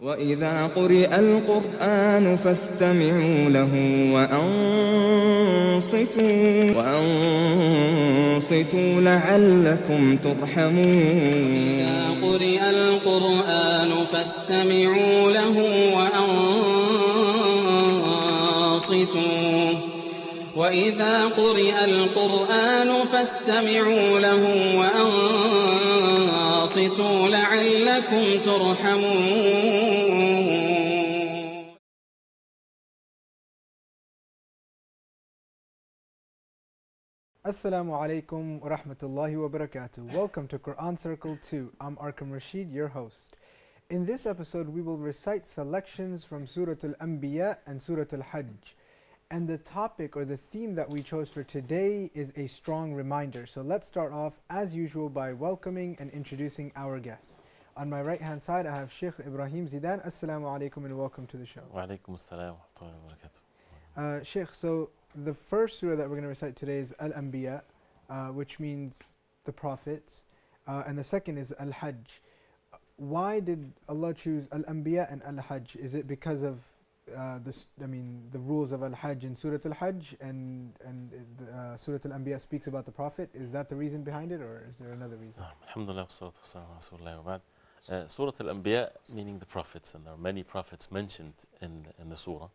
وإذا قرئ القرآن فاستمعوا له وأنصتوا لعلكم ترحمون. وإذا قرئ القرآن فاستمعوا له وأنصتوا لعلكم ترحمون. Assalamu alaikum wa rahmatullahi wa barakatuh. Welcome to Quran Circle 2. I'm Arkam Rashid, your host. In this episode, we will recite selections from Surah Al-Anbiya and Surah Al-Hajj. And the topic or the theme that we chose for today is a strong reminder. So let's start off as usual by welcoming and introducing our guests. On my right hand side, I have Sheikh Ibrahim Zidan. Assalamu alaikum and welcome to the show. Wa alaikum assalam wa rahmatullahi wa barakatuh. Sheikh, so the first surah that we're going to recite today is Al-Anbiya, which means the prophets, and the second is Al-Hajj. Why did Allah choose Al-Anbiya and Al-Hajj? Is it because of the rules of Al-Hajj in Surah Al-Hajj, and Surah Al-Anbiya speaks about the prophet? Is that the reason behind it, or is there another reason? Alhamdulillah, wassalatu wassalamu ala rasulillah wa ba'd. Surah Al-Anbiya, meaning the prophets, and there are many prophets mentioned in the surah.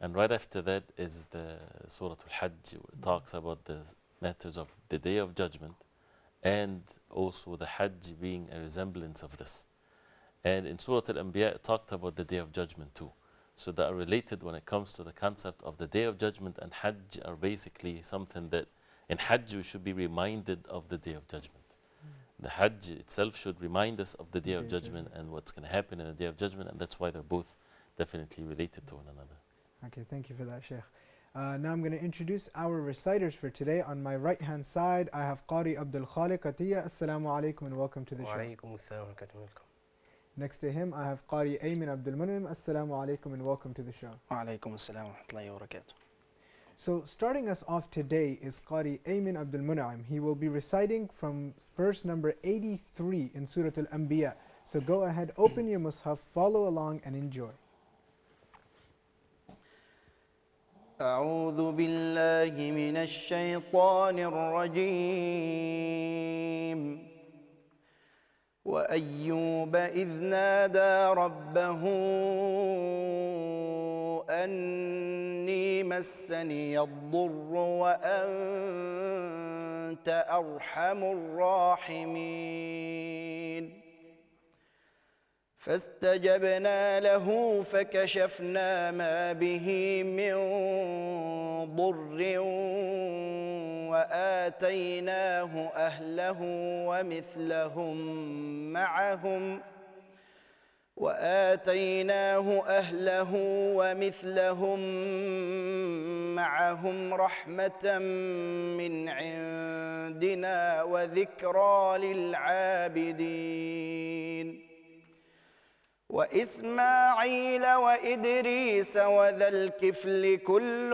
And right after that is the Surah Al-Hajj. It talks about the matters of the Day of Judgment, and also the Hajj being a resemblance of this. And in Surah Al-Anbiya, it talked about the Day of Judgment too. So they are related when it comes to the concept of the Day of Judgment, and Hajj are basically something that in Hajj we should be reminded of the Day of Judgment. The Hajj itself should remind us of the Day of Judgment and what's going to happen in the Day of Judgment, and that's why they're both definitely related to one another. Okay, thank you for that, Sheikh. Now I'm going to introduce our reciters for today. On my right hand side, I have Qari Abdul Khaliq Atiyah. Assalamu alaikum and welcome to the show. Wa alaikum assalam wa rahmatullahi. Next to him, I have Qari Ayman Abdul Munim. Assalamu alaikum and welcome to the show. Wa alaikum assalam wa rahmatullahi wa barakatuh. So starting us off today is Qari Ayman Abdul Mun'im. He will be reciting from verse number 83 in Surah Al-Anbiya. So go ahead, open your Mus'haf, follow along and enjoy. أعوذ بالله من الشيطان الرجيم. وأيوب إذ نادى ربه أني مسني الضر وأنت أرحم الراحمين. فاستجبنا له فكشفنا ما به من ضر وآتيناه أهله ومثلهم معهم رحمة من عندنا وذكرى للعابدين. وإسماعيل وإدريس وذا الكفل كل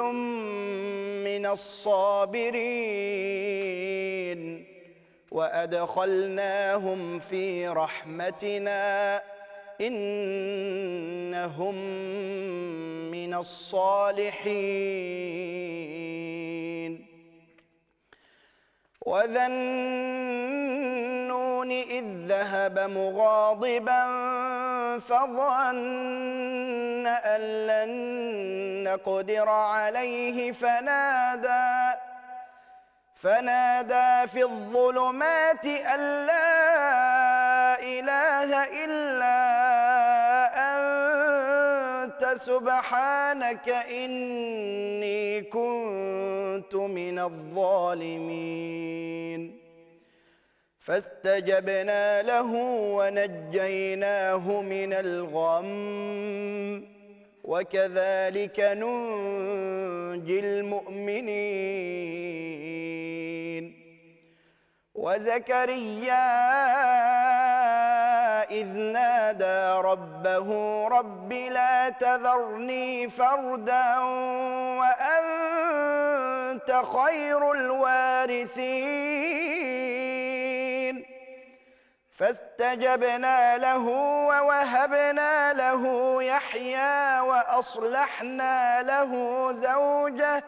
من الصابرين وأدخلناهم في رحمتنا إنهم من الصالحين. وذا النون إذ ذهب مغاضبا فظن أن لن نقدر عليه فنادى في الظلمات أن لا إله إلا أنت سبحانك إني كنت من الظالمين. فاستجبنا له ونجيناه من الغم وكذلك ننجي المؤمنين. وزكريا إذ نادى ربه رب لا تذرني فردا وأنت خير الوارثين. فاستجبنا له ووهبنا له يحيى وأصلحنا له زوجه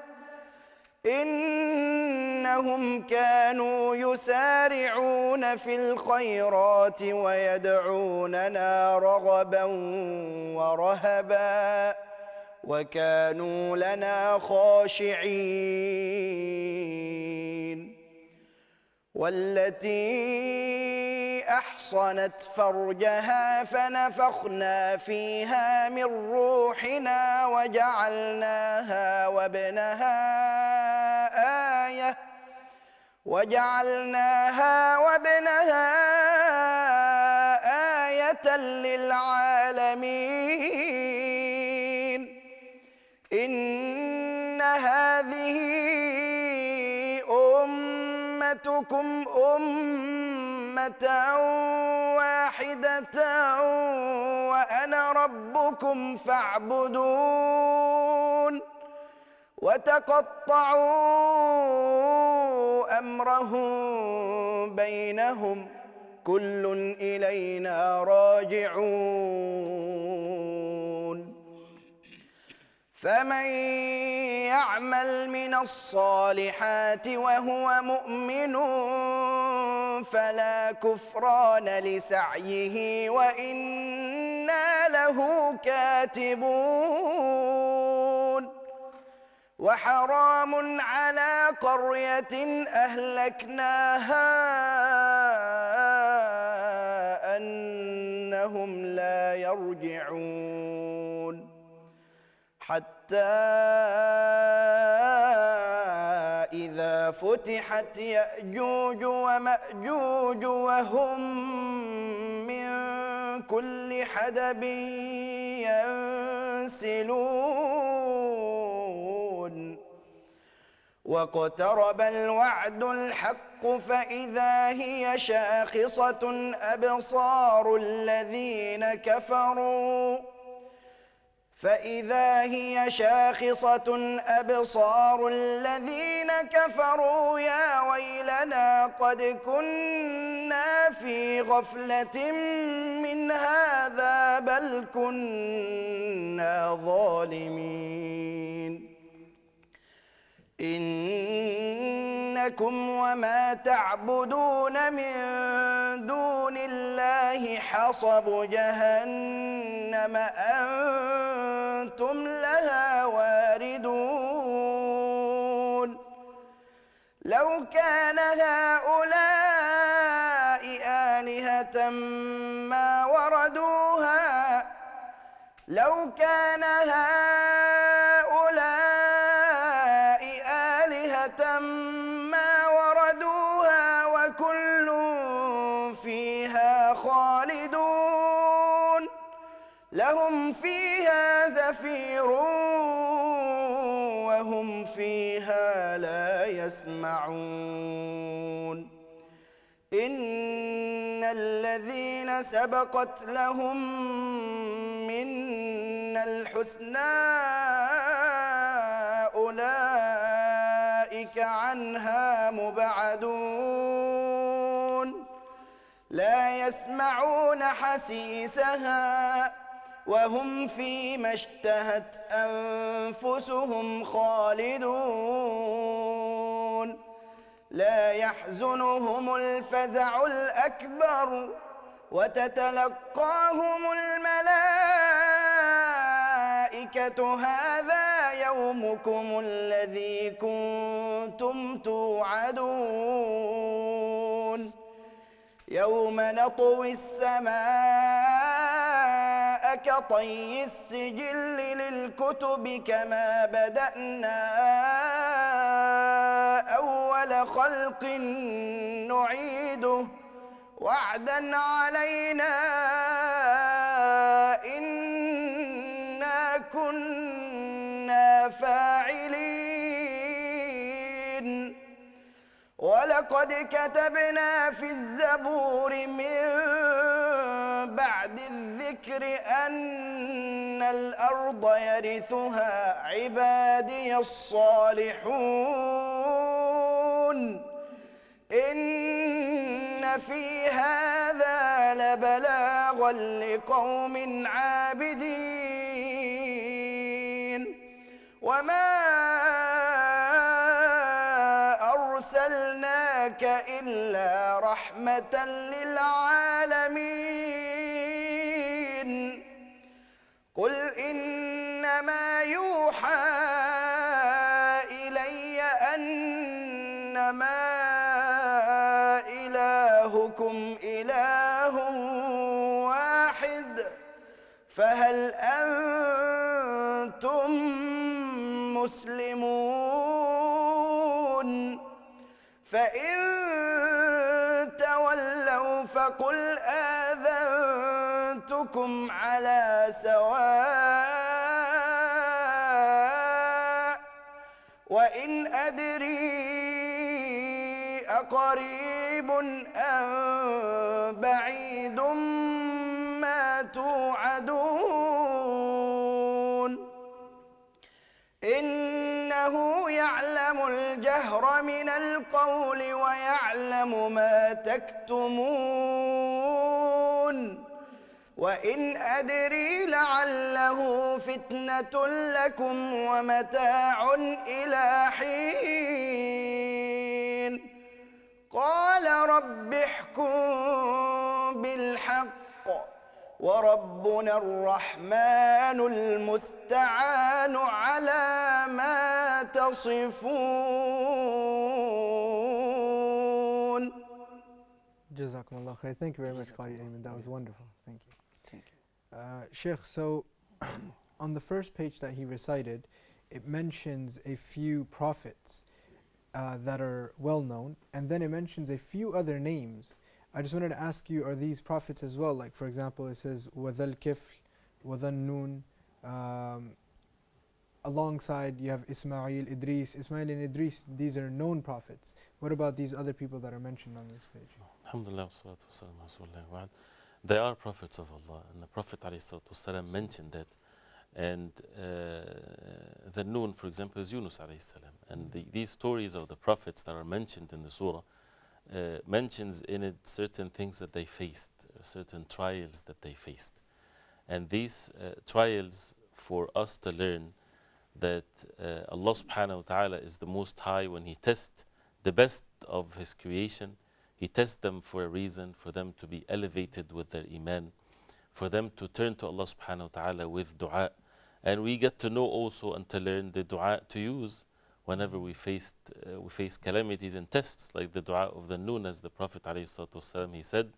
إنهم كانوا يسارعون في الخيرات ويدعوننا رغبا ورهبا وكانوا لنا خاشعين. والتي أحصنت فرجها فنفخنا فيها من روحنا وجعلناها وابنها آية للعالمين. إن هذه أمتكم أمة واحدة وأنا ربكم فاعبدون. وتقطعوا أمرهم بينهم كل إلينا راجعون. فمن يعمل من الصالحات وهو مؤمن فلا كفران لسعيه وإنا له كاتبون. وحرام على قرية أهلكناها أنهم لا يرجعون. حتى إذا فتحت يأجوج ومأجوج وهم من كل حدب ينسلون. واقترب الوعد الحق فإذا هي شاخصة أبصار الذين كفروا يا ويلنا قد كنا في غفلة من هذا بل كنا ظالمين. إنكم وما تعبدون من دون الله حصب جهنم أنتم لها واردون. لو كان هؤلاء آلهة ما وردوها وكل فيها خالدون. لهم فيها زفير وهم فيها لا يسمعون. إن الذين سبقت لهم منا الحسنى أولئك عنها مبعدون. لا يسمعون حسيسها وهم فيما اشتهت أنفسهم خالدون. لا يحزنهم الفزع الأكبر وتتلقاهم الملائكة هذا يومكم الذي كنتم توعدون. يوم نطوي السماء كطي السجل للكتب كما بدأنا أول خلق نعيده وعدا علينا إنا كنا فاعلين. ولقد كتبنا في الزبور من بعد الذكر أن الأرض يرثها عبادي الصالحون. إن في هذا لقوم عابدين وما أرسلناك إلا رحمة للعالمين قل إنما يوحى إلي أنما إلهكم إله واحد فهل أنتم مسلمون فإن تولوا فقل آذنتكم على سواء وإن أدري أقريب أم بعيد ما توعدون إنه يعلم الجهر من القول ويعلم ما تكتمون وإن أدري لعله فتنة لكم ومتاع إلى حين قال رب احكم بالحق وربنا الرحمن المستعان على ما تصفون. Jazakum Allah khair. Thank you very much, Qari Ayman. That was wonderful. Thank you. Sheikh, so on the first page that he recited, it mentions a few prophets that are well known, and then it mentions a few other names. I just wanted to ask you, are these prophets as well? Like, for example, it says وَذَا الْكِفْلِ وَذَا النُّونِ. Alongside, you have Ismail, Idris. Ismail and Idris, these are known prophets. What about these other people that are mentioned on this page? Alhamdulillah, wa salatu wa salam ala Rasulillah. They are prophets of Allah, and the Prophet ﷺ mentioned that. And the Noon, for example, is Yunus ﷺ. And these stories of the prophets that are mentioned in the surah mentions in it certain things that they faced, certain trials that they faced. And these trials, for us to learn that Allah subhanahu wa ta'ala is the Most High. When He tests the best of His creation, He tests them for a reason, for them to be elevated with their iman, for them to turn to Allah subhanahu wa ta'ala with dua. And we get to know also and to learn the dua to use whenever we face calamities and tests, like the dua of the Noon, as the Prophet ﷺ, he said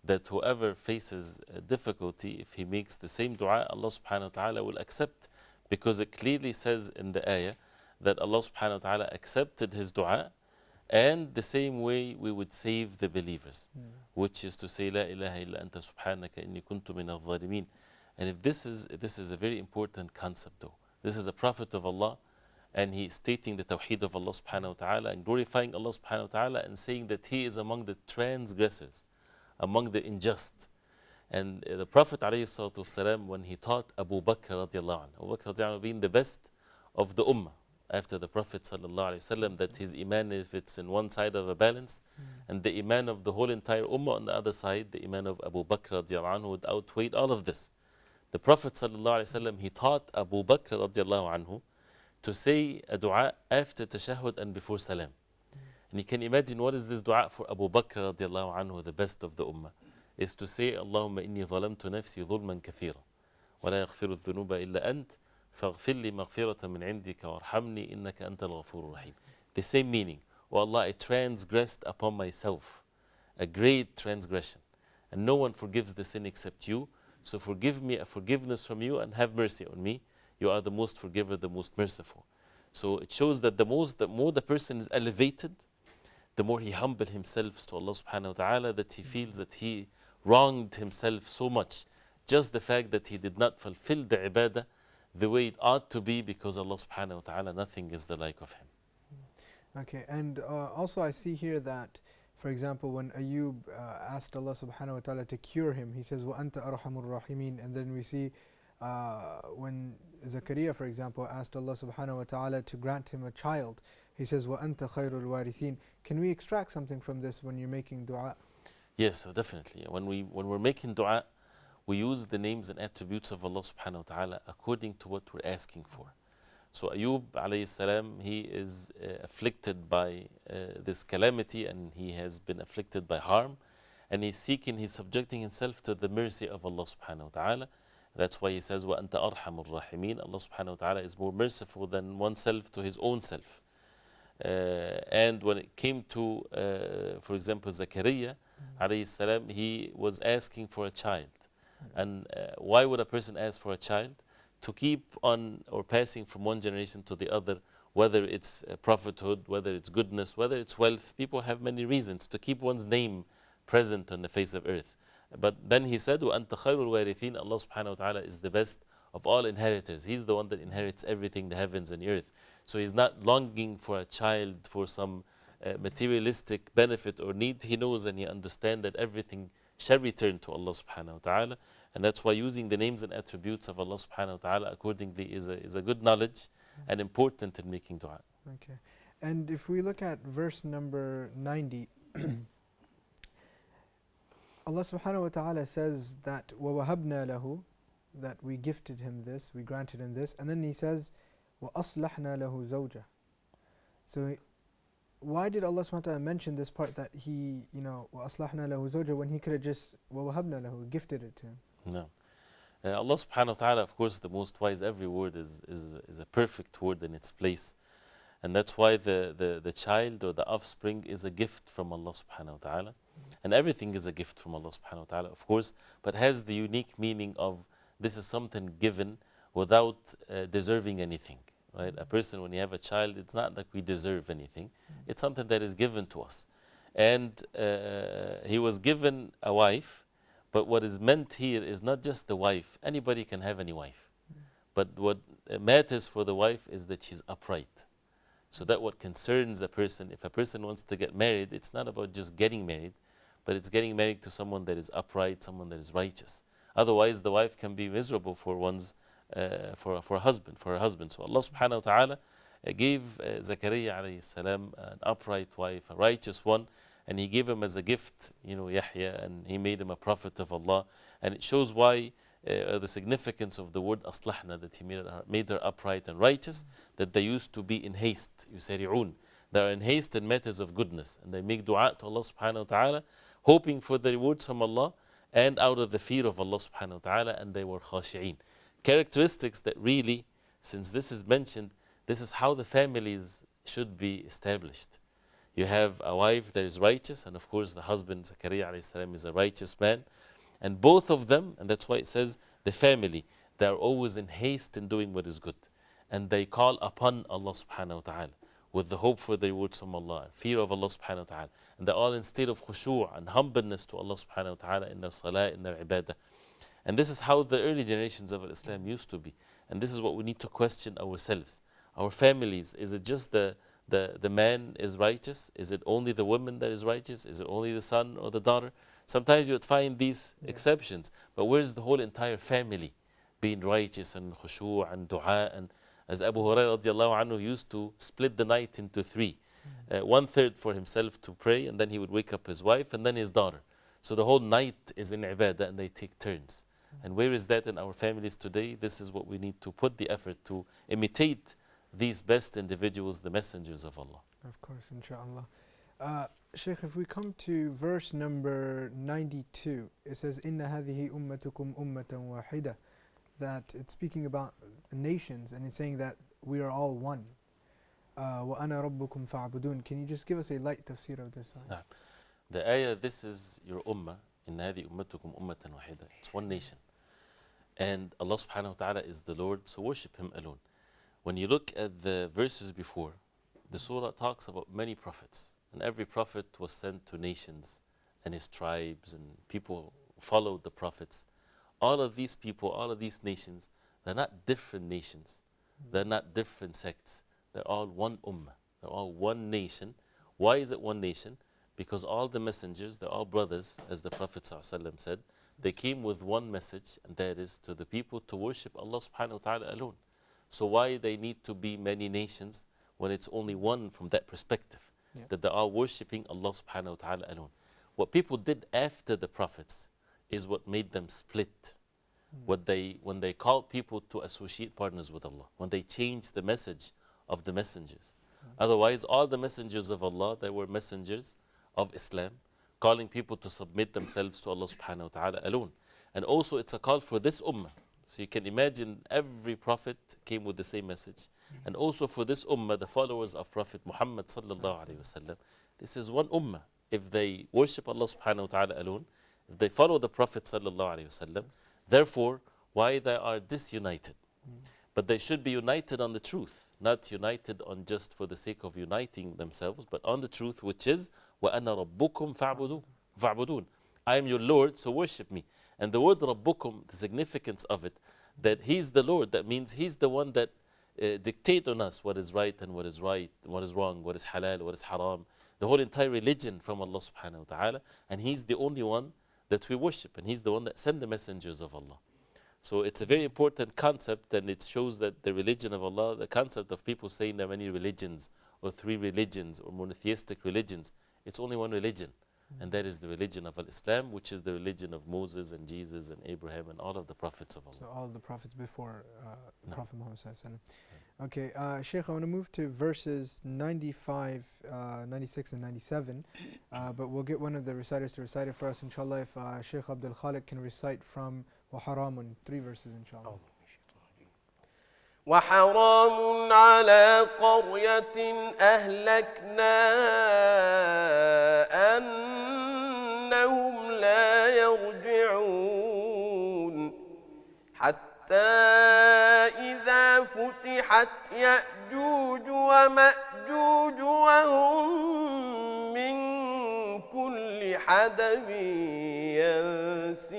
that whoever faces a difficulty, if he makes the same dua, Allah subhanahu wa ta'ala will accept, because it clearly says in the ayah that Allah subhanahu wa ta'ala accepted his dua, and the same way we would save the believers, which is to say, La ilaha illa anta subhanaka inni kuntu min al-zalimin. And if this is a very important concept though. This is a prophet of Allah, and he is stating the tawheed of Allah subhanahu wa ta'ala and glorifying Allah subhanahu wa ta'ala and saying that he is among the transgressors, among the unjust. And the Prophet ﷺ, when he taught Abu Bakr radiallahu anhu, Abu Bakr radiallahu anhu being the best of the ummah after the Prophet ﷺ, that his iman, if it's in one side of a balance, and the iman of the whole entire ummah on the other side, the iman of Abu Bakr radiallahu anhu would outweigh all of this. The Prophet ﷺ, he taught Abu Bakr radiallahu anhu to say a dua after tashahhud and before salam. And you can imagine what is this dua for Abu Bakr radiallahu anhu, the best of the ummah, is to say, Allahumma inni zalamtu nafsi dhulman kathira, wa la yaghfiru dhunuba illa ant, faghfir li maghfiratan min indika warhamni innaka antal ghafurur rahim. The same meaning. O Allah, I transgressed upon myself a great transgression, and no one forgives the sin except you. So forgive me a forgiveness from you and have mercy on me. You are the most forgiver, the most merciful. So it shows that the more the person is elevated, the more he humble himself to Allah subhanahu wa ta'ala, that he feels that he wronged himself so much. Just the fact that he did not fulfill the ibadah the way it ought to be, because Allah subhanahu wa ta'ala, nothing is the like of him. Okay, and also I see here that, for example, when Ayub asked Allah subhanahu wa ta'ala to cure him, he says, وَأَنْتَ أَرْحَمُ الرَّاحِمِينَ. And then we see when Zakaria, for example, asked Allah subhanahu wa ta'ala to grant him a child, he says, وَأَنْتَ خَيْرُ الْوَارِثِينَ. Can we extract something from this when you're making dua? Yes, so definitely. When we're making dua, we use the names and attributes of Allah subhanahu wa ta'ala according to what we're asking for. So Ayub alayhi salam, he is afflicted by this calamity, and he has been afflicted by harm, and he's subjecting himself to the mercy of Allah subhanahu wa ta'ala. That's why he says, وَأَنْتَ أَرْحَمُ الرَّاحِمِينَ. Allah subhanahu wa ta'ala is more merciful than oneself to his own self. And when it came to, for example, Zakaria alayhi salam, he was asking for a child. And why would a person ask for a child? To keep on or passing from one generation to the other, whether it's prophethood, whether it's goodness, whether it's wealth. People have many reasons to keep one's name present on the face of earth. But then he said, وَأَنْتَ خَيْرُ الْوَارِثِينَ. Allah subhanahu wa ta'ala is the best of all inheritors. He's the one that inherits everything, the heavens and the earth. So he's not longing for a child for some materialistic benefit or need. He knows and he understands that everything shall return to Allah subhanahu wa ta'ala. And that's why using the names and attributes of Allah subhanahu wa ta'ala accordingly is a good knowledge and important in making dua. Okay. And if we look at verse number 90, Allah subhanahu wa ta'ala says that وَوَهَبْنَا لَهُ, that we gifted him this, we granted him this, and then he says وَأَصْلَحْنَا لَهُ زَوْجَهُ. So why did Allah subhanahu wa ta'ala mention this part that he, وَأَصْلَحْنَا لَهُ زَوْجَهُ, when he could have just وَوَهَبْنَا لَهُ, gifted it to him? No. Allah subhanahu wa ta'ala, of course, the most wise, every word is a perfect word in its place. And that's why the child or the offspring is a gift from Allah subhanahu wa ta'ala. And everything is a gift from Allah subhanahu wa ta'ala, of course, but has the unique meaning of this is something given without deserving anything. Right? A person, when you have a child, it's not like we deserve anything. It's something that is given to us. And he was given a wife, but what is meant here is not just the wife. Anybody can have any wife. But what matters for the wife is that she's upright. So that what concerns a person, if a person wants to get married, it's not about just getting married, but it's getting married to someone that is upright, someone that is righteous. Otherwise, the wife can be miserable for one's, for a husband. So Allah subhanahu wa ta'ala gave Zakaria alayhi salam an upright wife, a righteous one, and he gave him as a gift, Yahya, and he made him a prophet of Allah. And it shows why the significance of the word aslahna, that he made her upright and righteous, that they used to be in haste, yusari'un. They are in haste in matters of goodness, and they make dua to Allah subhanahu wa ta'ala, hoping for the rewards from Allah, and out of the fear of Allah subhanahu wa ta'ala, and they were khashi'een. Characteristics that really, since this is mentioned, this is how the families should be established. You have a wife that is righteous, and of course the husband, Zakaria alayhi salam, is a righteous man. And both of them, and that's why it says the family, they are always in haste in doing what is good. And they call upon Allah subhanahu wa ta'ala with the hope for the rewards from Allah, fear of Allah subhanahu wa ta'ala. And they're all in state of khushu' and humbleness to Allah subhanahu wa ta'ala in their salah, in their ibadah. And this is how the early generations of Islam used to be. And this is what we need to question ourselves. Our families, is it just the man is righteous? Is it only the woman that is righteous? Is it only the son or the daughter? Sometimes you would find these exceptions, but where's the whole entire family being righteous and khushu' and dua? And as Abu Hurairah radiallahu anhu used to split the night into three. 1/3 for himself to pray, and then he would wake up his wife and then his daughter. So the whole night is in ibadah and they take turns. And where is that in our families today? This is what we need to put the effort to imitate these best individuals, the messengers of Allah. Of course, inshaAllah. Sheikh, if we come to verse number 92, it says, Inna hadhihi ummatukum ummatan wahida, that it's speaking about nations, and it's saying that we are all one. Wa ana rabbukum fa'budun. Can you just give us a light tafsir of this ayah? The ayah, this is your ummah. Inna hadhihi ummatukum ummatan wahida. It's one nation. And Allah subhanahu wa ta'ala is the Lord, so worship Him alone. When you look at the verses before, the surah talks about many prophets. And every prophet was sent to nations and his tribes, and people followed the prophets. All of these people, all of these nations, they're not different nations. They're not different sects. They're all one ummah. They're all one nation. Why is it one nation? Because all the messengers, they're all brothers, as the Prophet ﷺ said. They came with one message, and that is to the people to worship Allah subhanahu wa ta'ala alone. So why they need to be many nations when it's only one from that perspective? That they are worshipping Allah subhanahu wa ta'ala alone. What people did after the prophets is what made them split. When they called people to associate partners with Allah, when they changed the message of the messengers. Otherwise, all the messengers of Allah, they were messengers of Islam, calling people to submit themselves to Allah subhanahu wa ta'ala alone. And also it's a call for this ummah. So you can imagine every prophet came with the same message. And also for this ummah, the followers of Prophet Muhammad sallallahu alayhi wa sallam, this is one ummah. If they worship Allah subhanahu wa ta'ala alone, if they follow the Prophet sallallahu alayhi wa sallam, therefore, why they are disunited? But they should be united on the truth, not united on just for the sake of uniting themselves, but on the truth, which is وَأَنَا رَبُّكُمْ فَاعْبُدُونَ. I am your Lord, so worship me. And the word رَبُّكُمْ, the significance of it, that He's the Lord, that means He's the one that dictates on us what is right and what is right, what is wrong, what is halal, what is haram. The whole entire religion from Allah subhanahu wa ta'ala, and He's the only one that we worship, and He's the one that sent the messengers of Allah. So it's a very important concept, and it shows that the religion of Allah, the concept of people saying there are many religions, or three religions, or monotheistic religions, it's only one religion, and that is the religion of Islam, which is the religion of Moses and Jesus and Abraham and all of the prophets of Allah. So all the prophets before Prophet Muhammad sallallahu alaihi wasallam. Okay, Sheikh, I want to move to verses 95, 96 and 97, but we'll get one of the reciters to recite it for us, inshallah, if Sheikh Abdul Khaliq can recite from وحرام 3 verses, inshallah. وحرام على قرية أهلكناها أنهم لا يرجعون حتى إذا فتحت يأجوج ومأجوج وهم من كل حدب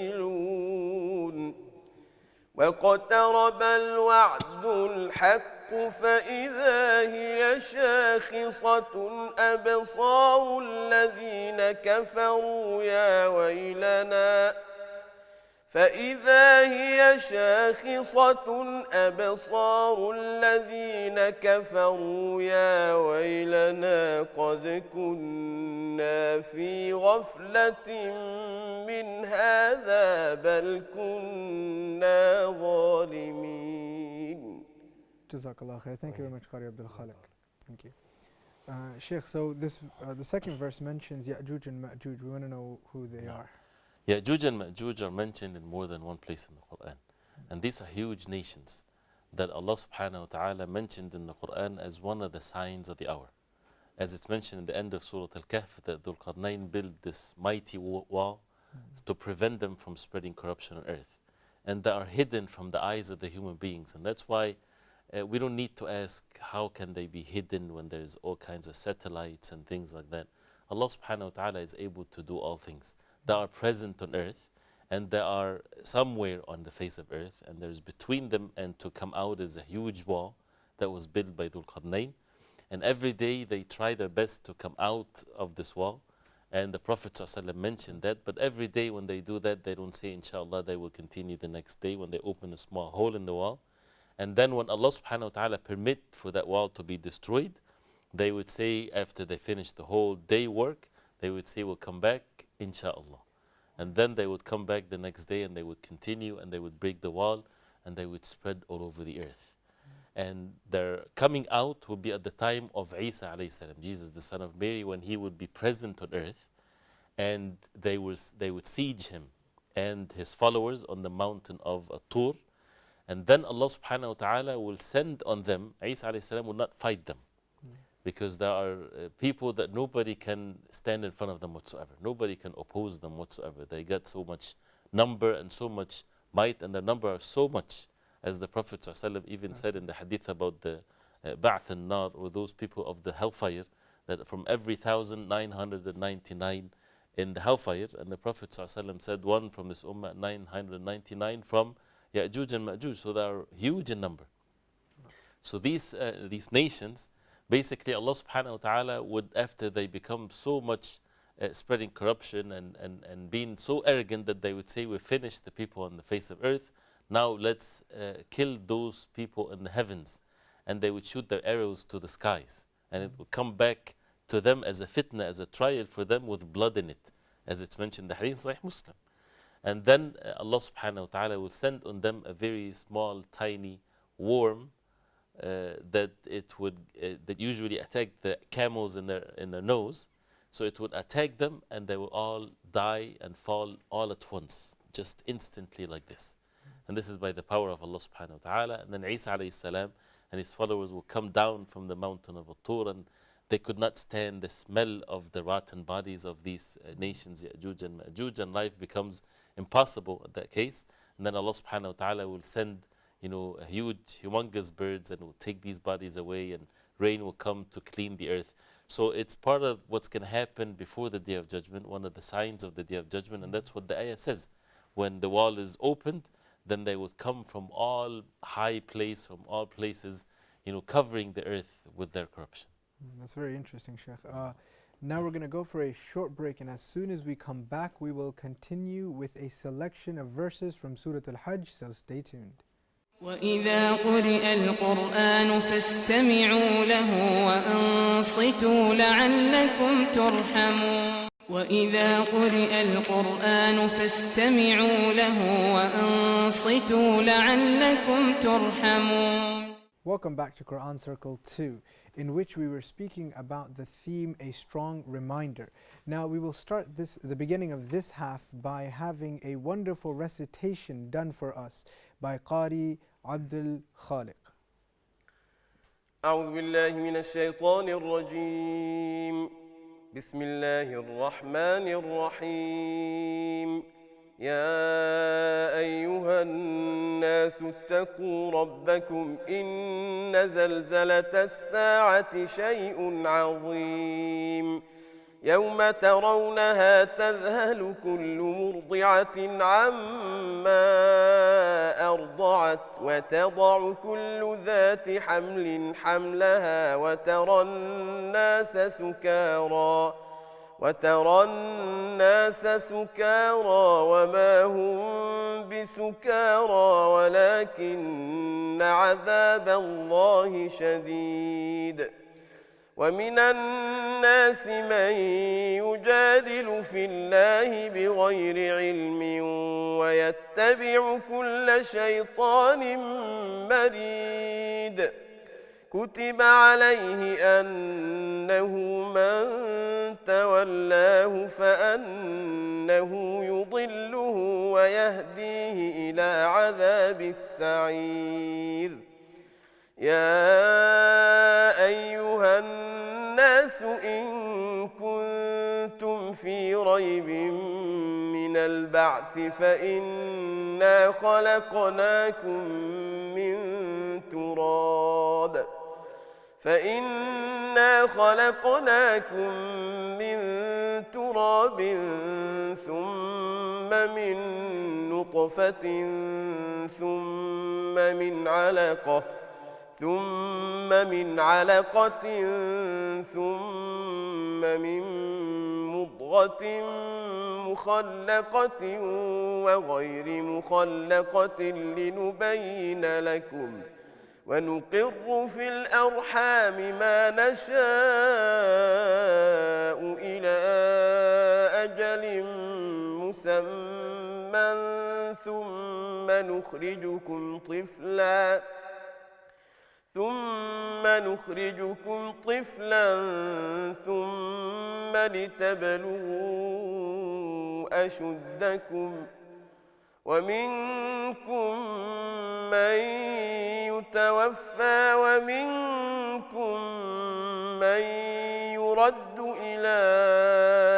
ينسلون واقترب الوعد الحق فإذا هي شاخصة أبصار الذين كفروا يا ويلنا فإذا هي شاخصة أبصار الذين كفروا يا ويلنا قد كنا في غفلة من هذا بل كنا ظالمين. Jazakallah khair. Thank you very much, Qari Abdul Khaliq. Thank you. Sheikh, so this the second verse mentions Ya'juj and Ma'juj. We want to know who they are. Ya'juj and Ma'juj are mentioned in more than one place in the Quran. And these are huge nations that Allah subhanahu wa ta'ala mentioned in the Quran as one of the signs of the hour. As it's mentioned in the end of Surah Al-Kahf, that Dhul Qarnayn built this mighty wall to prevent them from spreading corruption on earth. And they are hidden from the eyes of the human beings. And that's why we don't need to ask how can they be hidden when there's all kinds of satellites and things like that. Allah subhanahu wa ta'ala is able to do all things. They are present on earth, and they are somewhere on the face of earth, and there's between them and to come out is a huge wall that was built by Dhul Qarnayn. And every day they try their best to come out of this wall, and the Prophet ﷺ mentioned that, but every day when they do that, they don't say inshallah they will continue the next day when they open a small hole in the wall. And then when Allah subhanahu wa ta'ala permit for that wall to be destroyed, they would say after they finish the whole day work, they would say we'll come back inshallah. And then they would come back the next day and they would continue and they would break the wall and they would spread all over the earth. And their coming out would be at the time of Isa alayhi salam, Jesus the son of Mary, when he would be present on earth, and they would siege him and his followers on the mountain of Tur. And then Allah subhanahu wa ta'ala will send on them, Isa alayhi salam will not fight them, because there are people that nobody can stand in front of them whatsoever. Nobody can oppose them whatsoever. They got so much number and so much might, and their number are so much, as the Prophet ﷺ even said in the hadith about the Ba'th al-Nar, or those people of the hellfire, that from every 1,999 in the hellfire, and the Prophet ﷺ said one from this ummah, 999 from Ya'juj and Ma'juj, so they are huge in number. So these nations, basically Allah subhanahu wa ta'ala would, after they become so much spreading corruption and being so arrogant that they would say we finished the people on the face of earth, now let's kill those people in the heavens. And they would shoot their arrows to the skies, and it would come back to them as a fitna, as a trial for them with blood in it, as it's mentioned in the hadith Sahih Muslim. And then Allah subhanahu wa ta'ala will send on them a very small, tiny worm that usually attack the camels in their nose. So it would attack them and they will all die and fall all at once, just instantly like this. And this is by the power of Allah subhanahu wa ta'ala. And then Isa alayhi salam and his followers will come down from the mountain of Tur, and they could not stand the smell of the rotten bodies of these nations, Ya'juj and Ma'juj, and life becomes impossible in that case. And then Allah subhanahu wa ta'ala will send, huge, humongous birds and will take these bodies away, and rain will come to clean the earth. So it's part of what's going to happen before the Day of Judgment, one of the signs of the Day of Judgment, and that's what the ayah says. When the wall is opened, then they would come from all high place, from all places, covering the earth with their corruption. That's very interesting, Sheikh. Now we're going to go for a short break, and as soon as we come back, we will continue with a selection of verses from Surah Al-Hajj, so stay tuned. وإذا قرئ القرآن فاستمعوا له وأنصتوا لعلكم ترحمون وإذا قرئ القرآن فاستمعوا له وأنصتوا لعلكم ترحمون. Welcome back to Quran Circle 2, in which we were speaking about the theme, a strong reminder. Now we will start the beginning of this half by having a wonderful recitation done for us by Qari Abdul Khaliq. أعوذ بالله من الشيطان الرجيم. بسم الله الرحمن الرحيم. يا أيها الناس اتقوا ربكم إن زلزلة الساعة شيء عظيم يوم ترونها تذهل كل مرضعة عما أرضعت وتضع كل ذات حمل حملها وترى الناس سكارى وما هم بسكارى ولكن عذاب الله شديد ومن الناس من يجادل في الله بغير علم ويتبع كل شيطان مريد كتب عليه أنه من تولاه فأنه يضله ويهديه إلى عذاب السعير. يا أيها الناس إن كنتم في ريب من البعث فإنا خلقناكم من تراب ثم من نطفة ثم من علقة ثم من مضغة مخلقة وغير مخلقة لنبين لكم ونقر في الأرحام ما نشاء إلى أجل مسمى ثم نخرجكم طفلا ثم لتبلغوا أشدكم ومنكم من يتوفى ومنكم من يرد إلى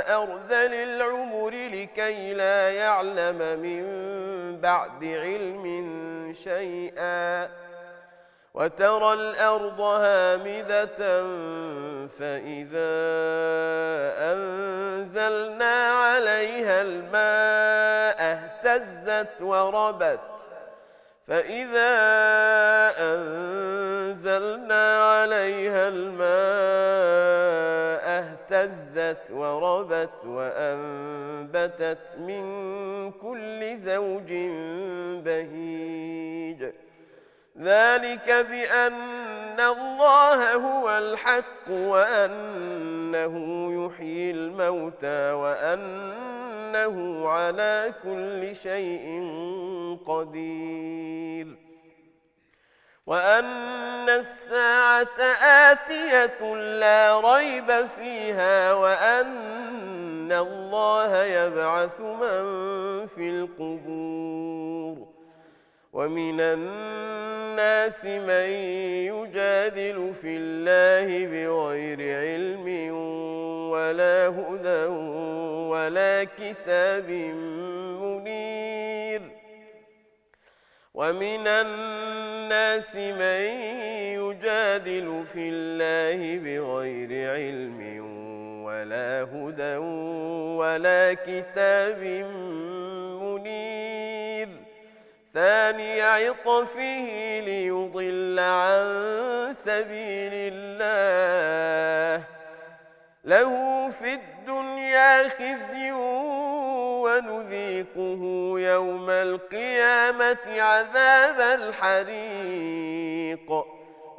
أرذل العمر لكي لا يعلم من بعد علم شيئا وترى الأرض هامدة فإذا أنزلنا عليها الماء اهتزت وربت وأنبتت من كل زوج بهيج ذلك بأن الله هو الحق وأنه يحيي الموتى وأن إنه على كل شيء قدير وأن الساعة آتية لا ريب فيها وأن الله يبعث من في القبور ومن الناس من يجادل في الله بغير علم ولا هدى ولا كتاب منير ومن الناس من يجادل في الله بغير علم ولا هدى ولا كتاب منير ثاني عطفه ليضل عن سبيل الله له في الدنيا خزي ونذيقه يوم القيامة عذاب الحريق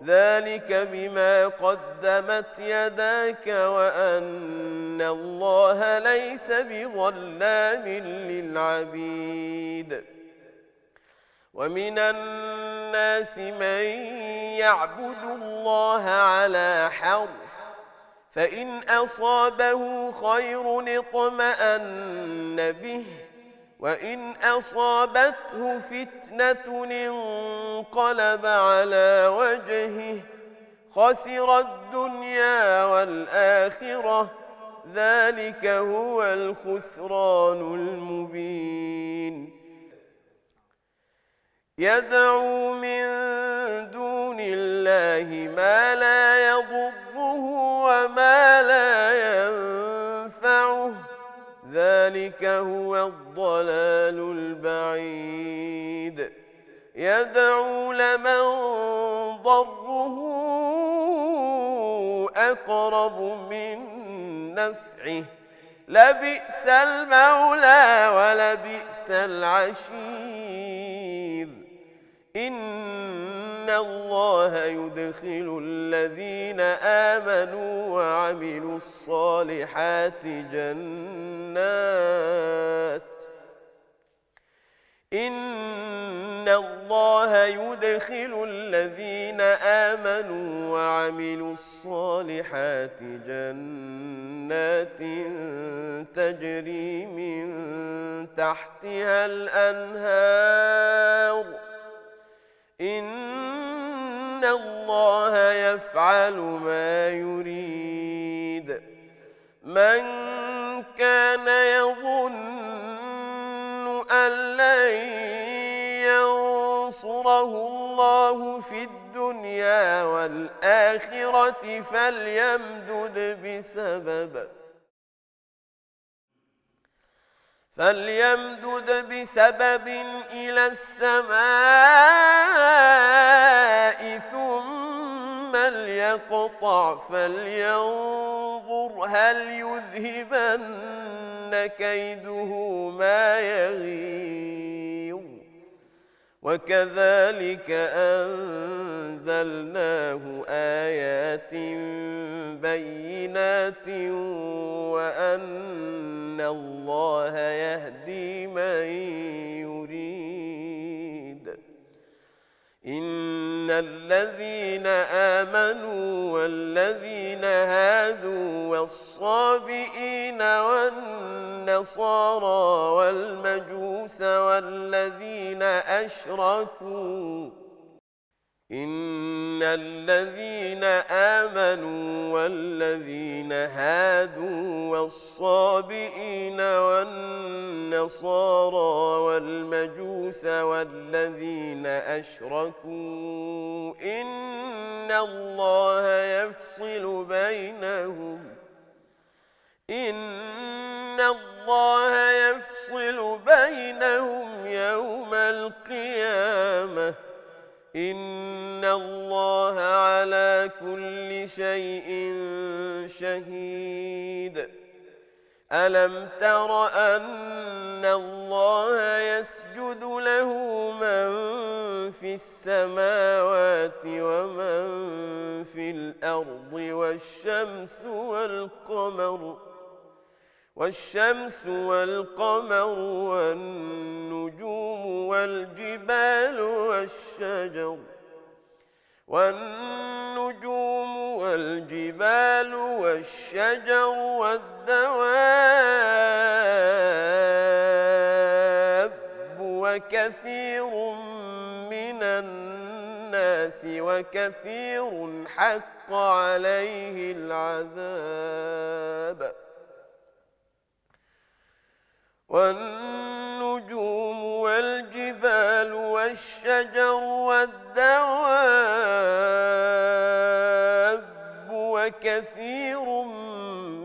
ذلك بما قدمت يداك وأن الله ليس بظلام للعبيد ومن الناس من يعبد الله على حرف فإن أصابه خير اطمأن به وإن أصابته فتنة انقلب على وجهه خسر الدنيا والآخرة ذلك هو الخسران المبين يدعو من دون الله ما لا يضره وما لا ينفعه ذلك هو الضلال البعيد يدعو لمن ضره أقرب من نفعه لبئس المولى ولبئس العشير إن الله يدخل الذين آمنوا وعملوا الصالحات جنات إن الله يدخل الذين آمنوا وعملوا الصالحات جنات تجري من تحتها الأنهار إن الله يفعل ما يريد من كان يظن أن لن ينصره الله في الدنيا والآخرة فليمدد بسبب إلى السماء ثم ليقطع فلينظر هل يذهبن كيده ما يغيظ وكذلك أنزلناه آيات بينات وأن الله يهدي من يريد إن الذين آمنوا والذين هادوا والصابئين والنصارى والمجوس والذين أشركوا إن الذين آمنوا والذين هادوا والصابئين والنصارى والمجوس والذين أشركوا إن الله يفصل بينهم يوم القيامة إن الله على كل شيء شهيد ألم تر أن الله يسجد له من في السماوات ومن في الأرض والشمس والشمس والقمر والنجوم والجبال والشجر والدواب وكثير من الناس وكثير حق عليه العذاب والنجوم والجبال والشجر والدواب وكثير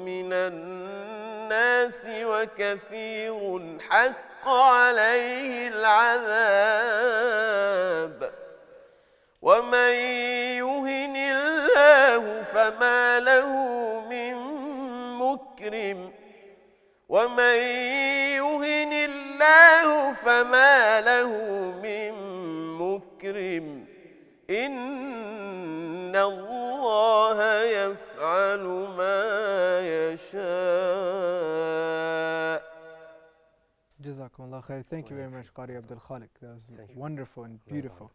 من الناس وكثير حق عليه العذاب ومن يهن الله فما له من مكرم ومن يهن الله فما له من مكرم إن الله يفعل ما يشاء. Jazakumullah khair. Thank you very much, Qari Abdul Khalik. That was wonderful and beautiful.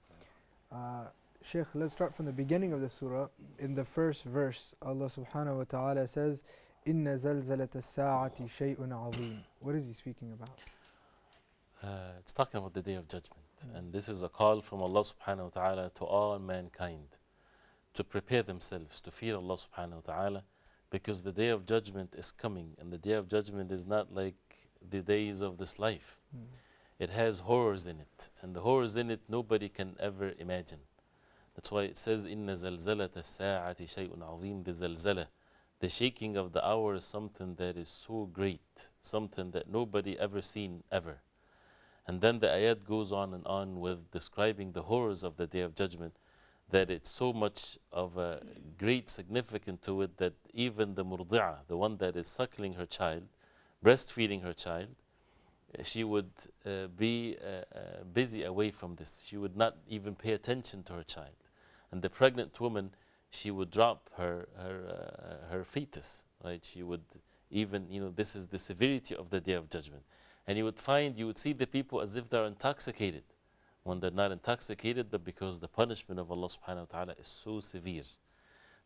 Sheikh, let's start from the beginning of the surah. In the first verse, Allah subhanahu wa ta'ala says, Inna zalzalat as-sa'ati shay'un 'azim. What is he speaking about? It's talking about the Day of Judgment. And this is a call from Allah subhanahu wa ta'ala to all mankind to prepare themselves to fear Allah subhanahu wa ta'ala, because the Day of Judgment is coming, and the Day of Judgment is not like the days of this life. It has horrors in it, and the horrors in it nobody can ever imagine. That's why it says, Inna zalzalat as-sa'ati shay'un 'azim. The zalzala, the shaking of the hour, is something that is so great, something that nobody ever seen ever. And then the ayat goes on and on with describing the horrors of the Day of Judgment, that it's so much of a great significance to it that even the murdi'ah, the one that is suckling her child, breastfeeding her child, she would be busy away from this. She would not even pay attention to her child. And the pregnant woman, she would drop her fetus, right? She would even, this is the severity of the Day of Judgment. And you would see the people as if they're intoxicated, when they're not intoxicated, but because the punishment of Allah subhanahu wa ta'ala is so severe.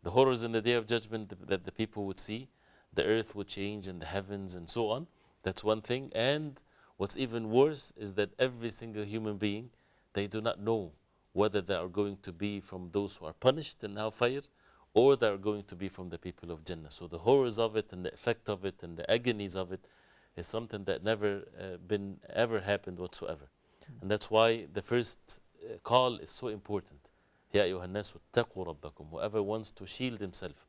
The horrors in the Day of Judgment that the people would see, the earth would change and the heavens and so on. That's one thing. And what's even worse is that every single human being, they do not know whether they are going to be from those who are punished in hellfire, or they are going to be from the people of Jannah. So the horrors of it and the effect of it and the agonies of it is something that never ever happened whatsoever. And that's why the first call is so important. Ya ayyuhan nasu ittaqu rabbakum. Whoever wants to shield himself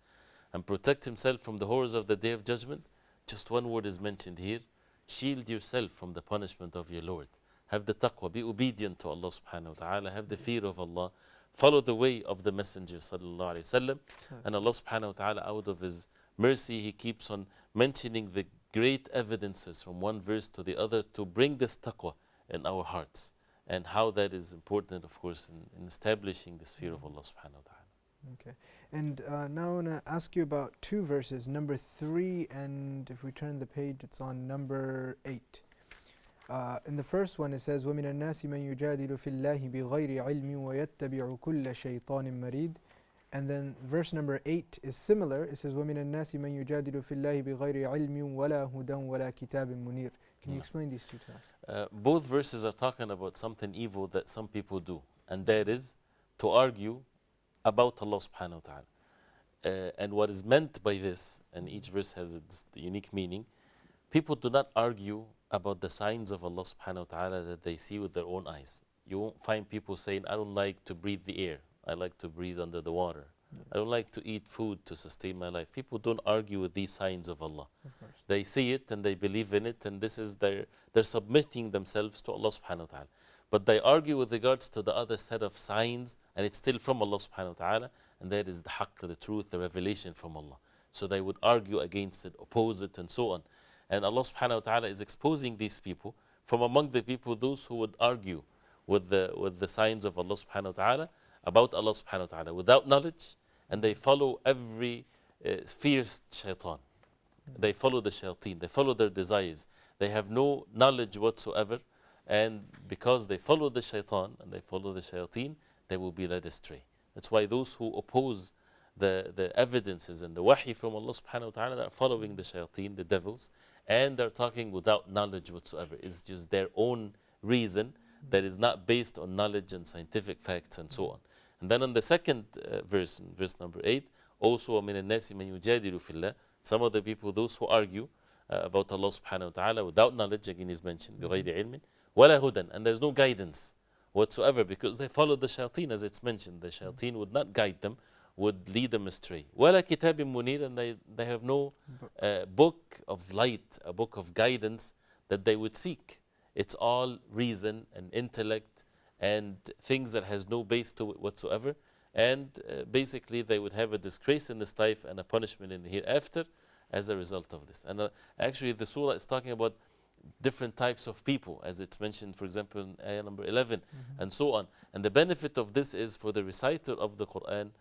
and protect himself from the horrors of the Day of Judgment, just one word is mentioned here: shield yourself from the punishment of your Lord. Have the taqwa, be obedient to Allah subhanahu wa ta'ala, have the fear of Allah, follow the way of the Messenger sallallahu alayhi wa sallam. And Allah subhanahu wa ta'ala, out of His mercy, He keeps on mentioning the great evidences from one verse to the other to bring this taqwa in our hearts, and how that is important, of course, in establishing this fear of Allah subhanahu wa ta'ala. Okay. And now I want to ask you about two verses, number 3, and if we turn the page, it's on number 8. In the first one, it says, وَمِنَ النَّاسِ مَنْ يُجَادِلُ فِي اللَّهِ بِغَيْرِ عِلْمٍ وَيَتَّبِعُ كُلَّ شَيْطَانٍ مَرِيدٍ. And then verse number 8 is similar. It says, وَمِنَ النَّاسِ مَنْ يُجَادِلُ فِي اللَّهِ بِغَيْرِ عِلْمٍ وَلَا هُدًى وَلَا كِتَابٍ مُنِيرٍ. Can you explain these two to us? Both verses are talking about something evil that some people do, and that is to argue about Allah subhanahu wa ta'ala. And what is meant by this, and each verse has its unique meaning, people do not argue about the signs of Allah subhanahu wa ta'ala that they see with their own eyes. You won't find people saying, I don't like to breathe the air, I like to breathe under the water. I don't like to eat food to sustain my life. People don't argue with these signs of Allah. They see it and they believe in it, and this is they're submitting themselves to Allah subhanahu wa ta'ala. But they argue with regards to the other set of signs, and it's still from Allah subhanahu wa ta'ala, and that is the haqq, the truth, the revelation from Allah. So they would argue against it, oppose it, and so on. And Allah subhanahu wa ta'ala is exposing these people. From among the people, those who would argue with the signs of Allah subhanahu wa ta'ala, about Allah subhanahu wa ta'ala, without knowledge, and they follow every fierce shaitan. They follow the shayateen, they follow their desires. They have no knowledge whatsoever. And because they follow the shaitan and they follow the shayateen, they will be led astray. That's why those who oppose the evidences and the wahi from Allah subhanahu wa ta'ala, they're following the shayateen, the devils, and they're talking without knowledge whatsoever. It's just their own reason that is not based on knowledge and scientific facts and so on. And then on the second verse, in verse number 8, also وَمِنَ النَّاسِ مَنْ يُجَادِلُ فِي اللَّهِ, some of the people, those who argue about Allah subhanahu wa ta'ala without knowledge, again is mentioned, بِغَيْرِ عِلْمٍ وَلَا هُدًى, and there's no guidance whatsoever because they follow the shayateen, as it's mentioned. The shayateen would not guide them, would lead them astray. وَلَا كِتَابٍ مُنِيرٍ, and they have no book of light, a book of guidance that they would seek. It's all reason and intellect and things that has no base to it whatsoever. And basically they would have a disgrace in this life and a punishment in the hereafter as a result of this. And actually the surah is talking about different types of people, as it's mentioned, for example, in ayah number 11, and so on. And the benefit of this is for the reciter of the Quran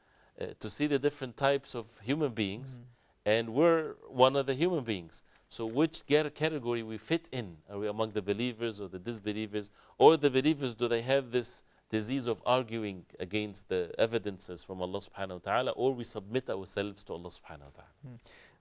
to see the different types of human beings, and we're one of the human beings. So which category we fit in? Are we among the believers or the disbelievers? Or the believers, do they have this disease of arguing against the evidences from Allah subhanahu wa ta'ala, or we submit ourselves to Allah subhanahu wa ta'ala?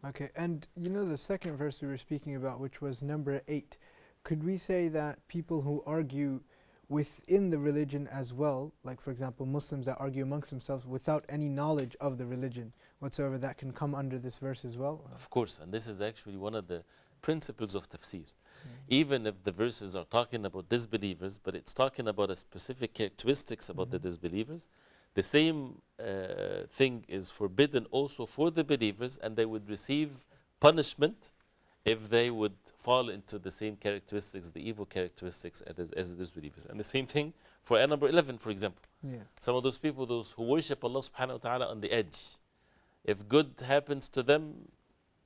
Okay, and you know the second verse we were speaking about, which was number 8, could we say that people who argue within the religion as well, like for example Muslims that argue amongst themselves without any knowledge of the religion whatsoever, that can come under this verse as well? Of course, and this is actually one of the principles of tafsir. Even if the verses are talking about disbelievers, but it's talking about a specific characteristics about the disbelievers, the same thing is forbidden also for the believers, and they would receive punishment if they would fall into the same characteristics, the evil characteristics as the disbelievers. And the same thing for ayah number 11, for example. Some of those people, those who worship Allah subhanahu wa ta'ala on the edge, if good happens to them,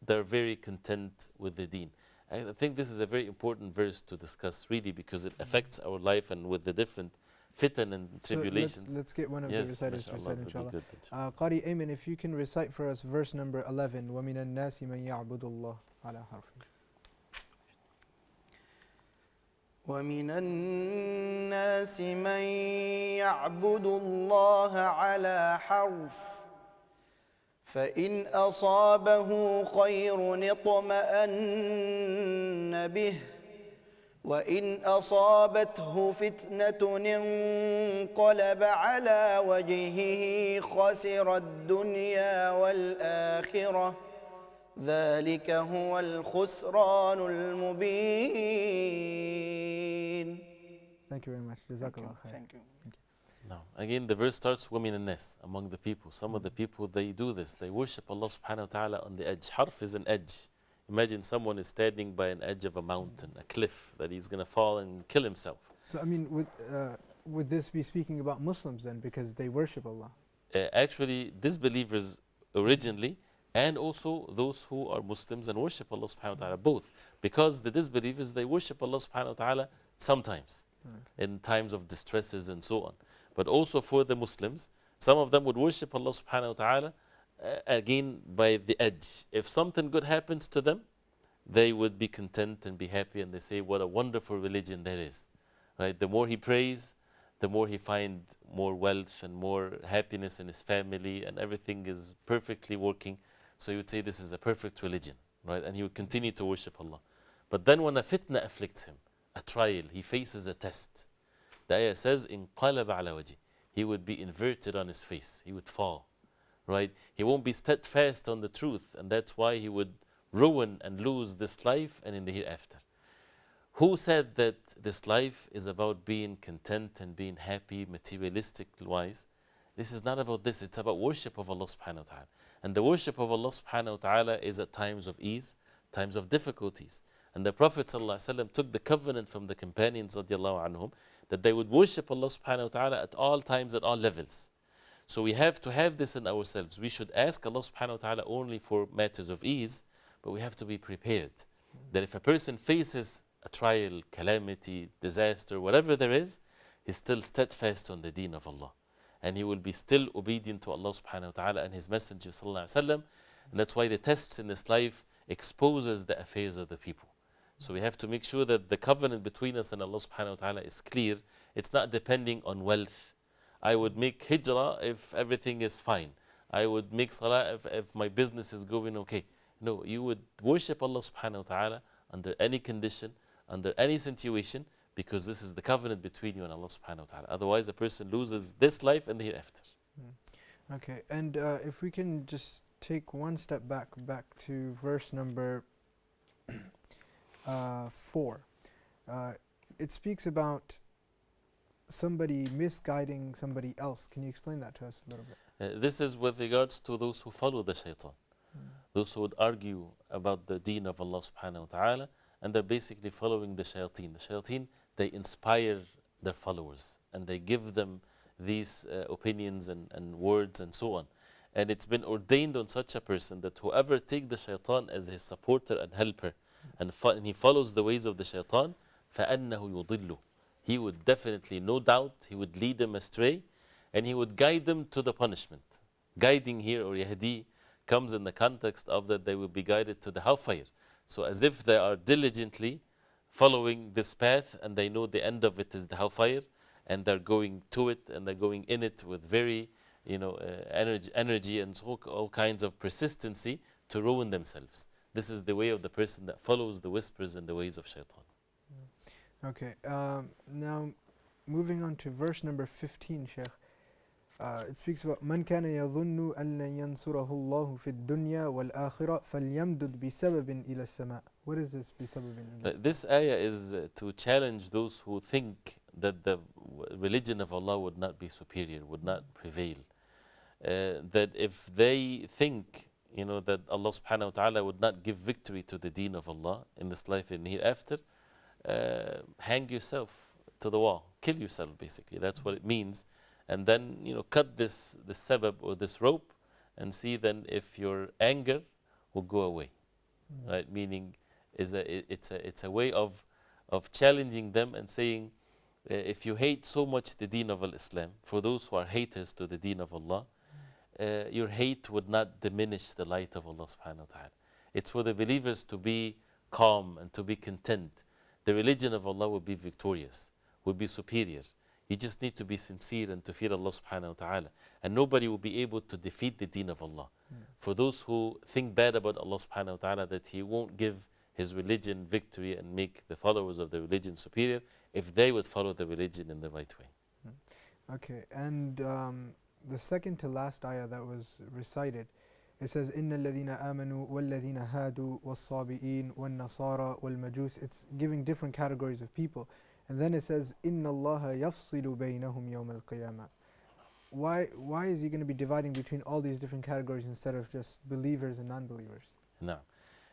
they're very content with the deen. I think this is a very important verse to discuss, really, because it affects our life and with the different fitan and tribulations. So let's get one of the reciters to recite, inshallah. Qari Ayman, if you can recite for us verse number 11, وَمِنَ النَّاسِ مَنْ يَعْبُدُ اللَّهَ عَلَى حَرْفٍ. ومن الناس من يعبد الله على حرف فإن أصابه خير اطمأن به وإن أصابته فتنة انقلب على وجهه خسر الدنيا والآخرة ذلك هو الخسران المبين. Thank you very much. Jazakallah khair. Thank you. Now, again, the verse starts, وَمِنَ النَّاسِ, among the people. Some of the people, they do this. They worship Allah subhanahu wa ta'ala on the edge. Harf is an edge. Imagine someone is standing by an edge of a mountain, a cliff, that he's going to fall and kill himself. So, I mean, would this be speaking about Muslims then, because they worship Allah? Actually, disbelievers originally, and also those who are Muslims and worship Allah subhanahu wa ta'ala, both. Because the disbelievers, they worship Allah subhanahu wa ta'ala sometimes, in times of distresses and so on. But also for the Muslims, some of them would worship Allah subhanahu wa ta'ala again by the edge. If something good happens to them, they would be content and be happy, and they say, what a wonderful religion there is. Right? The more he prays, the more he finds more wealth and more happiness in his family, and everything is perfectly working. So you would say this is a perfect religion, right? And he would continue to worship Allah. But then when a fitna afflicts him, a trial, he faces a test. The ayah says, إِنْ قَلَبَ عَلَى وَجْهِ, he would be inverted on his face, he would fall, right? He won't be steadfast on the truth, and that's why he would ruin and lose this life and in the hereafter. Who said that this life is about being content and being happy materialistic wise? This is not about this, it's about worship of Allah subhanahu wa ta'ala. And the worship of Allah subhanahu wa ta'ala is at times of ease, times of difficulties. And the Prophet ﷺ took the covenant from the companions radiallahu anhum that they would worship Allah subhanahu wa ta'ala at all times, at all levels. So we have to have this in ourselves. We should ask Allah subhanahu wa ta'ala only for matters of ease, but we have to be prepared that if a person faces a trial, calamity, disaster, whatever there is, he's still steadfast on the deen of Allah. And he will be still obedient to Allah subhanahu wa ta'ala and His Messenger sallallahu alaihi wasallam. And that's why the tests in this life exposes the affairs of the people. So we have to make sure that the covenant between us and Allah subhanahu wa ta'ala is clear. It's not depending on wealth. I would make hijrah if everything is fine. I would make salah if my business is going okay. No, you would worship Allah subhanahu wa ta'ala under any condition, under any situation, because this is the covenant between you and Allah subhanahu wa ta'ala. Otherwise, a person loses this life and the hereafter. Okay, and if we can just take one step back to verse number 4. It speaks about somebody misguiding somebody else. Can you explain that to us a little bit? This is with regards to those who follow the shaitan. Those who would argue about the deen of Allah subhanahu wa ta'ala, and they're basically following the shayateen. The shayateen, they inspire their followers and they give them these opinions and words and so on. And it's been ordained on such a person that whoever take the shaitan as his supporter and helper and he follows the ways of the shaitan, فَأَنَّهُ يُضِلُّ. He would definitely, no doubt, he would lead them astray and he would guide them to the punishment. Guiding here, or yahdi, comes in the context of that they will be guided to the hellfire. So as if they are diligently following this path and they know the end of it is the hellfire, and they're going to it and they're going in it with very energy and so all kinds of persistency to ruin themselves. This is the way of the person that follows the whispers and the ways of shaitan. Okay, now moving on to verse number 15, Sheikh. It speaks about من كان يظن أن ينصره الله في الدنيا والآخرة فليمدد بسبب إلى السماء. What is this بسبب إلى السماء? This ayah is to challenge those who think that the religion of Allah would not be superior, would not prevail. That if they think that Allah subhanahu wa ta'ala would not give victory to the deen of Allah in this life and hereafter, hang yourself to the wall, kill yourself basically. That's what it means. And then cut this sabab or this rope and see then if your anger will go away. Right? Meaning it's a way of challenging them and saying, if you hate so much the deen of Islam, for those who are haters to the deen of Allah, your hate would not diminish the light of Allah subhanahu wa ta'ala. It's for the believers to be calm and to be content. The religion of Allah will be victorious, will be superior. You just need to be sincere and to fear Allah subhanahu wa ta'ala. And nobody will be able to defeat the deen of Allah. For those who think bad about Allah subhanahu wa ta'ala, that He won't give His religion victory and make the followers of the religion superior, if they would follow the religion in the right way. Okay, and the second to last ayah that was recited, it says, إِنَّ الَّذِينَ آمَنُوا وَالَّذِينَ هَادُوا وَالصَّابِئِينَ وَالنَّصَارَى وَالْمَجُوسِ. It's giving different categories of people. And then it says, إِنَّ اللَّهَ يَفْصِلُ بَيْنَهُمْ يَوْمَ الْقِيَامَةِ. Why is He going to be dividing between all these different categories instead of just believers and non-believers? Now,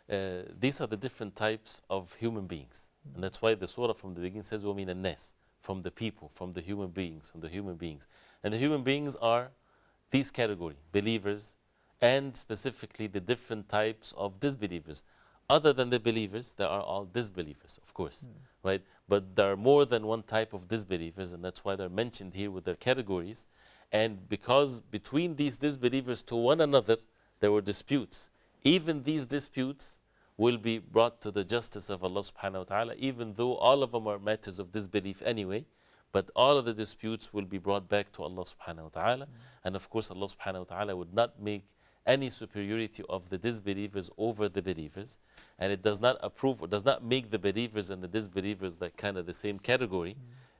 these are the different types of human beings. And that's why the surah from the beginning says, وَمِنَ النَّاسِ, from the people, from the human beings, from the human beings. And the human beings are these categories, believers, and specifically the different types of disbelievers. Other than the believers, there are all disbelievers, of course, right? But there are more than one type of disbelievers, and that's why they're mentioned here with their categories. And because between these disbelievers to one another, there were disputes. Even these disputes will be brought to the justice of Allah subhanahu wa ta'ala, even though all of them are matters of disbelief anyway. But all of the disputes will be brought back to Allah subhanahu wa ta'ala. And of course, Allah subhanahu wa ta'ala would not make any superiority of the disbelievers over the believers, and it does not approve or does not make the believers and the disbelievers like kind of the same category.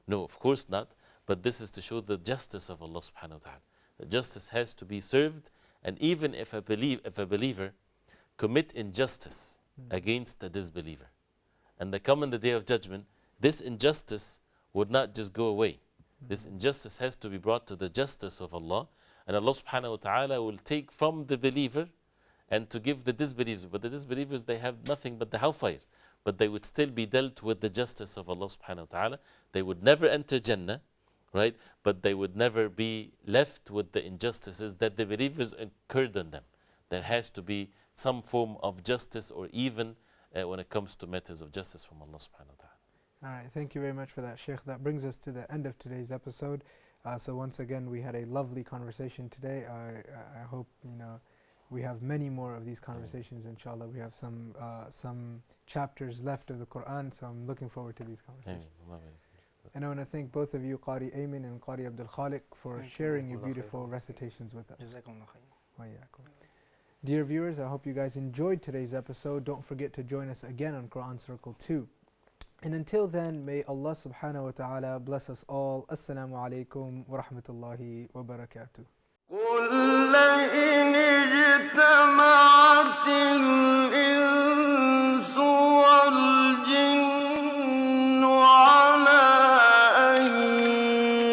No, of course not. But this is to show the justice of Allah subhanahu wa ta'ala. The justice has to be served, and even if a believer commit injustice against a disbeliever, and they come in the day of judgment, this injustice would not just go away. This injustice has to be brought to the justice of Allah. And Allah subhanahu wa ta'ala will take from the believer and to give the disbelievers. But the disbelievers, they have nothing but the hellfire. But they would still be dealt with the justice of Allah subhanahu wa ta'ala. They would never enter Jannah, right? But they would never be left with the injustices that the believers incurred on them. There has to be some form of justice, or even when it comes to matters of justice from Allah subhanahu wa ta'ala. All right, thank you very much for that, Sheikh. That brings us to the end of today's episode. So once again, we had a lovely conversation today. I hope We have many more of these conversations, inshallah. We have some chapters left of the Quran, so I'm looking forward to these conversations. And I want to thank both of you, Qari Ayman and Qari Abdul Khaliq, for sharing your beautiful recitations with us. Dear viewers, I hope you guys enjoyed today's episode. Don't forget to join us again on Quran Circle 2. And until then, may Allah subhanahu wa ta'ala bless us all. Assalamu alaikum wa rahmatullahi wa barakatuh. قل إن اجتمعت الإنس والجن على أن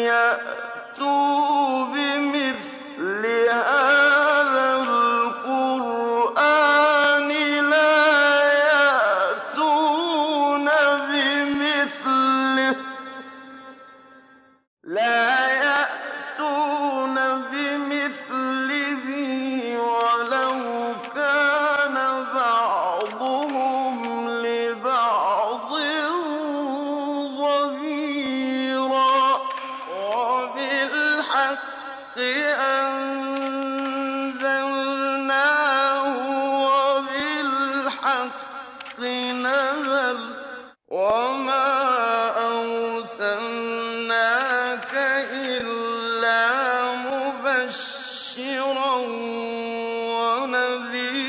يأتوا بمثل هذا القرآن لا يأتون بمثله ولو كان بعضهم لبعض ظهيرا وبالحق أنزلناه وبالحق نزل وما أرسلناك إلا مبشرا ونذيرا